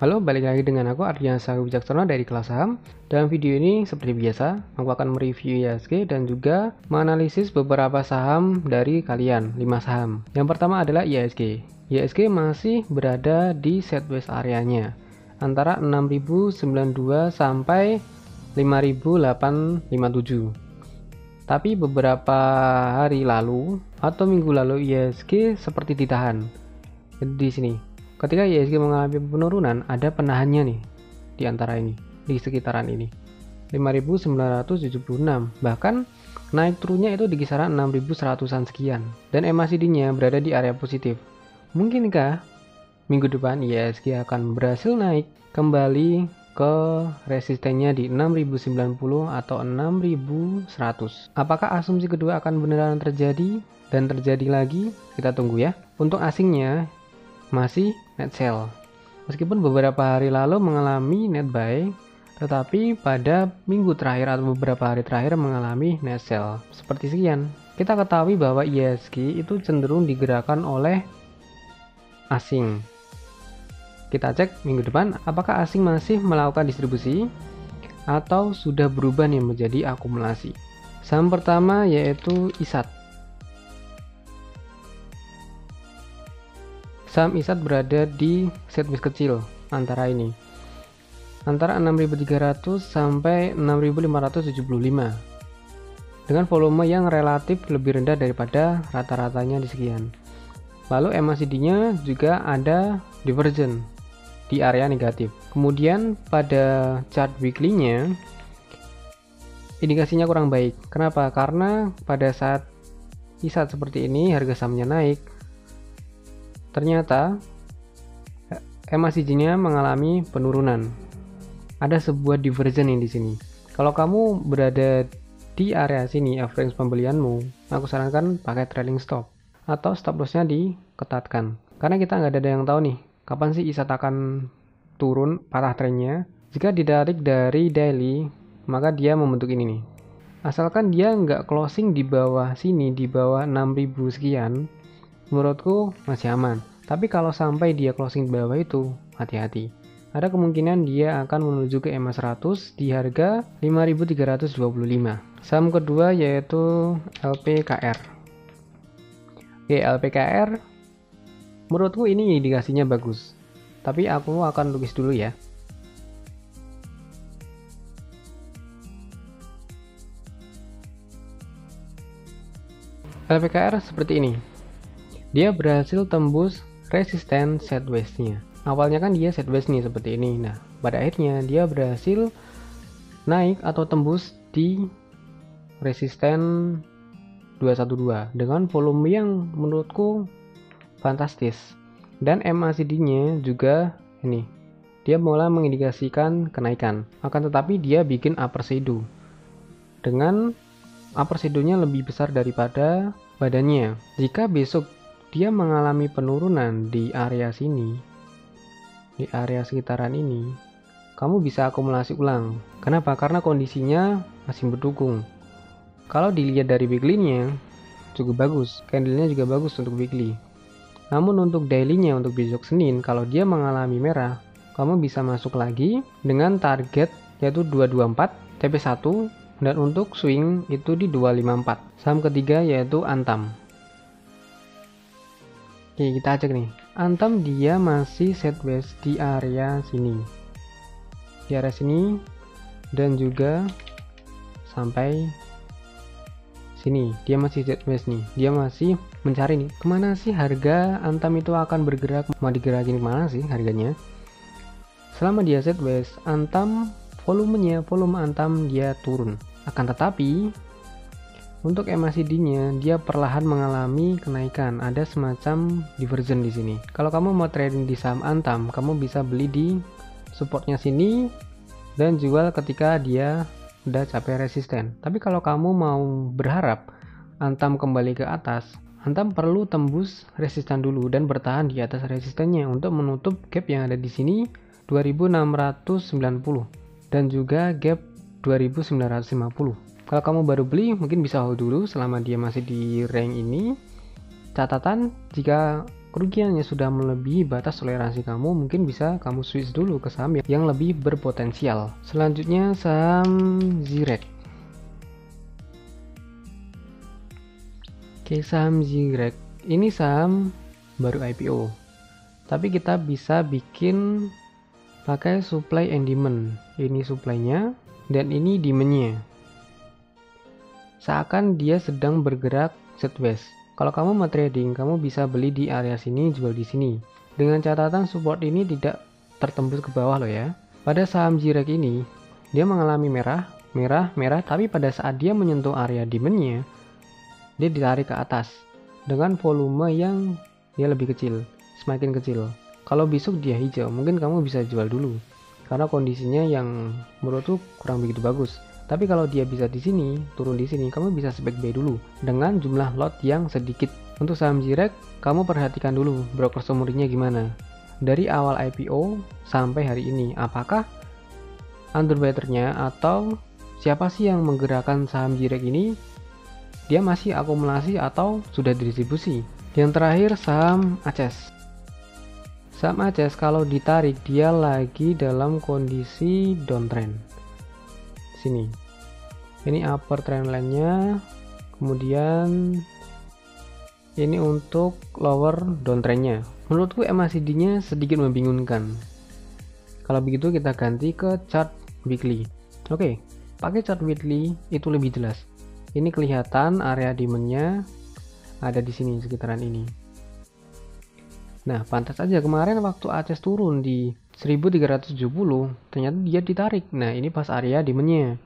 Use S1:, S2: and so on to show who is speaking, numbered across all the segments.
S1: Halo, balik lagi dengan aku Ardiansa Wijaksono dari kelas saham. Dalam video ini seperti biasa, aku akan mereview IHSG dan juga menganalisis beberapa saham dari kalian, 5 saham. Yang pertama adalah IHSG. IHSG masih berada di sideways areanya antara 6092 sampai 5857. Tapi beberapa hari lalu atau minggu lalu IHSG seperti ditahan di sini. Ketika IHSG mengalami penurunan, ada penahannya nih di antara ini, di sekitaran ini 5976, bahkan naik turunnya itu di kisaran 6100-an sekian, dan MACD-nya berada di area positif. Mungkinkah minggu depan IHSG akan berhasil naik kembali ke resistennya di 6090 atau 6100? Apakah asumsi kedua akan beneran terjadi dan terjadi lagi? Kita tunggu ya. Untuk asingnya masih net sell, meskipun beberapa hari lalu mengalami net buy, tetapi pada minggu terakhir atau beberapa hari terakhir mengalami net sell. Seperti sekian. Kita ketahui bahwa IHSG itu cenderung digerakkan oleh asing. Kita cek minggu depan apakah asing masih melakukan distribusi atau sudah berubah nih menjadi akumulasi. Saham pertama yaitu ISAT. Saham ISAT berada di sideways kecil antara ini, antara 6.300 sampai 6.575, dengan volume yang relatif lebih rendah daripada rata-ratanya di sekian. Lalu MACD-nya juga ada divergent di area negatif. Kemudian pada chart weekly-nya indikasinya kurang baik. Kenapa? Karena pada saat ISAT seperti ini harga sahamnya naik, ternyata MACD-nya mengalami penurunan. Ada sebuah divergence di sini. Kalau kamu berada di area sini, average pembelianmu, aku sarankan pakai trailing stop atau stop loss-nya diketatkan. Karena kita nggak ada yang tahu nih, kapan sih ISAT akan turun patah trennya. Jika ditarik dari daily, maka dia membentuk ini nih. Asalkan dia nggak closing di bawah sini, di bawah 6000 sekian, menurutku masih aman. Tapi kalau sampai dia closing di bawah itu, hati-hati. Ada kemungkinan dia akan menuju ke EMA 100 di harga 5325. Saham kedua yaitu LPKR. Oke, LPKR menurutku ini indikasinya bagus. Tapi aku akan tulis dulu ya. LPKR seperti ini. Dia berhasil tembus resisten sideways-nya. Awalnya kan dia sideways nih seperti ini. Nah, pada akhirnya dia berhasil naik atau tembus di resisten 212 dengan volume yang menurutku fantastis. Dan MACD-nya juga ini. Dia mulai mengindikasikan kenaikan. Akan tetapi dia bikin upper shadow. Dengan upper shadow-nya lebih besar daripada badannya. Jika besok dia mengalami penurunan di area sini, di area sekitaran ini, kamu bisa akumulasi ulang. Kenapa? Karena kondisinya masih mendukung. Kalau dilihat dari weekly-nya cukup bagus, candle-nya juga bagus untuk weekly. Namun untuk daily-nya, untuk besok Senin, kalau dia mengalami merah, kamu bisa masuk lagi dengan target yaitu 224 TP1, dan untuk swing itu di 254. Saham ketiga yaitu Antam. Oke, kita cek nih. Antam dia masih sideways di area sini. Di area sini dan juga sampai sini. Dia masih sideways nih. Dia masih mencari nih. Kemana sih harga Antam itu akan bergerak? Mau digerakin kemana sih harganya? Selama dia sideways, Antam volume Antam dia turun. Akan tetapi untuk MACD-nya dia perlahan mengalami kenaikan. Ada semacam divergent di sini. Kalau kamu mau trading di saham Antam, kamu bisa beli di supportnya sini dan jual ketika dia udah capai resisten. Tapi kalau kamu mau berharap Antam kembali ke atas, Antam perlu tembus resisten dulu dan bertahan di atas resistennya untuk menutup gap yang ada di sini 2690 dan juga gap 2950. Kalau kamu baru beli, mungkin bisa hold dulu selama dia masih di rank ini. Catatan, jika kerugiannya sudah melebihi batas toleransi kamu, mungkin bisa kamu switch dulu ke saham yang lebih berpotensial. Selanjutnya saham Zirek. Oke, saham Zirek ini saham baru IPO, tapi kita bisa bikin pakai supply and demand. Ini supply-nya dan ini demand-nya. Seakan dia sedang bergerak sideways. Kalau kamu mau trading, kamu bisa beli di area sini, jual di sini. Dengan catatan support ini tidak tertembus ke bawah loh ya. Pada saham Zirek ini, dia mengalami merah, tapi pada saat dia menyentuh area demand-nya, dia ditarik ke atas dengan volume yang dia lebih kecil, semakin kecil. Kalau besok dia hijau, mungkin kamu bisa jual dulu karena kondisinya yang menurutku kurang begitu bagus. Tapi kalau dia bisa di sini, turun di sini, kamu bisa spek buy dulu dengan jumlah lot yang sedikit. Untuk saham Zirek, kamu perhatikan dulu broker summary-nya gimana. Dari awal IPO sampai hari ini, apakah underwater-nya atau siapa sih yang menggerakkan saham Zirek ini? Dia masih akumulasi atau sudah didistribusi? Yang terakhir saham ACES. Saham ACES kalau ditarik dia lagi dalam kondisi downtrend. Sini. Ini upper trend line-nya. Kemudian ini untuk lower downtrend-nya. Menurutku MACD-nya sedikit membingungkan. Kalau begitu kita ganti ke chart weekly. Oke, pakai chart weekly itu lebih jelas. Ini kelihatan area demand-nya ada di sini sekitaran ini. Nah, pantas aja kemarin waktu ACES turun di 1370, ternyata dia ditarik. Nah, ini pas area demand-nya.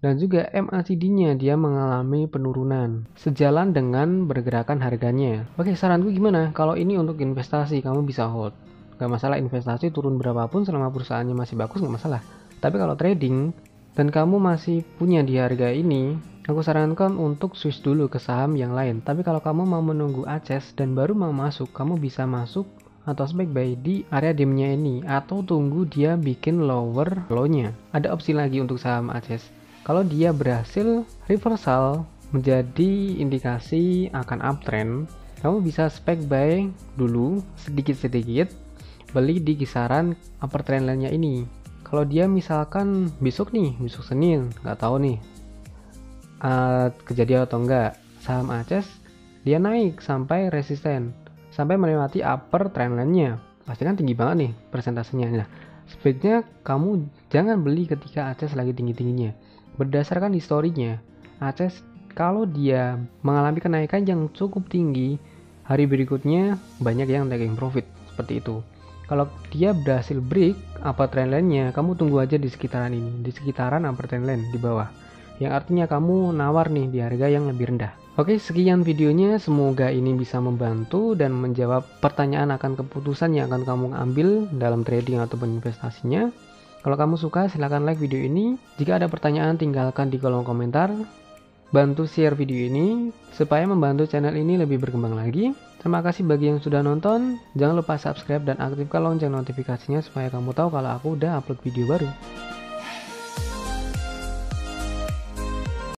S1: Dan juga MACD-nya dia mengalami penurunan sejalan dengan pergerakan harganya. Oke, saranku gimana? Kalau ini untuk investasi, kamu bisa hold. Gak masalah investasi turun berapapun selama perusahaannya masih bagus, gak masalah. Tapi kalau trading dan kamu masih punya di harga ini, aku sarankan untuk switch dulu ke saham yang lain. Tapi kalau kamu mau menunggu ACES dan baru mau masuk, kamu bisa masuk atau spek buy di area demand-nya ini, atau tunggu dia bikin lower low-nya. Ada opsi lagi untuk saham ACES. Kalau dia berhasil reversal menjadi indikasi akan uptrend, kamu bisa spek buy dulu sedikit-sedikit, beli di kisaran upper trend line-nya ini. Kalau dia misalkan besok Senin, nggak tahu nih kejadian atau enggak, saham ACES dia naik sampai resisten, sampai melewati upper trend line-nya, pasti kan tinggi banget nih persentasenya. Nah, sebaiknya kamu jangan beli ketika ACES lagi tinggi-tingginya. Berdasarkan historinya, ACES kalau dia mengalami kenaikan yang cukup tinggi, hari berikutnya banyak yang taking profit, seperti itu. Kalau dia berhasil break upper trend line-nya, kamu tunggu aja di sekitaran ini, di sekitaran upper trend line di bawah, yang artinya kamu nawar nih di harga yang lebih rendah. Oke, sekian videonya, semoga ini bisa membantu dan menjawab pertanyaan akan keputusan yang akan kamu ambil dalam trading ataupun investasinya. Kalau kamu suka, silahkan like video ini. Jika ada pertanyaan, tinggalkan di kolom komentar. Bantu share video ini supaya membantu channel ini lebih berkembang lagi. Terima kasih bagi yang sudah nonton. Jangan lupa subscribe dan aktifkan lonceng notifikasinya supaya kamu tahu kalau aku udah upload video baru.